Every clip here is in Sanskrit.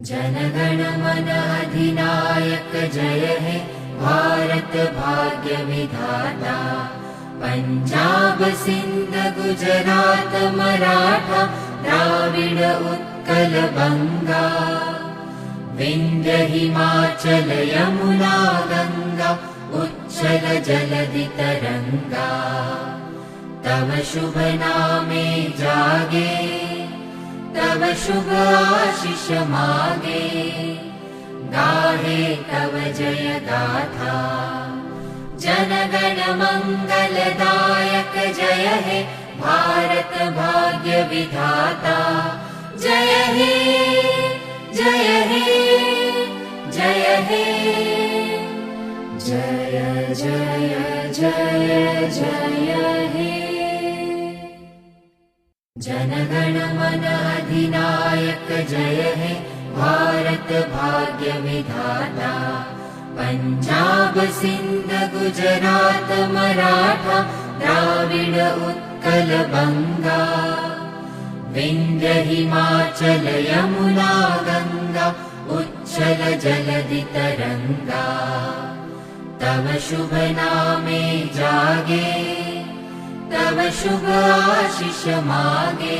जनगण मन अधिनायक जय हे भारत भाग्य विधाता। पंजाब सिंध गुजरात मराठा द्राविड उत्कल बंगा। विंध्य हिमाचल यमुना गंगा उच्चल जलधि तरंगा। तव शुभ नामे जागे तव शुभ आशीष मागे। गाहे तव जय गाथा जनगण मंगलदायक जय हे भारत भाग्य विधाता। जय हे जय हे जय हे जय जय जय जय हे। जनगण मन अधिनायक जय हे भारत भाग्य विधाता। पंजाब सिंध गुजरात मराठा द्राविड उत्कल बंगा। विंध्य हिमाचल यमुना गंगा उच्चल जलधि तरंगा। तव शुभ नामे जागे तव शुभ आशीष मागे।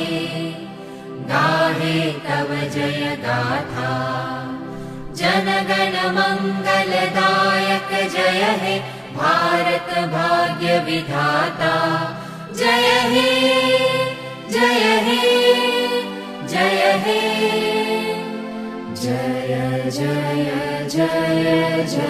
गाहे तव जय गाथा जनगण मंगलदायक जय हे भारत भाग्य विधाता। जय हे जय हे जय हे जय जय जय जय।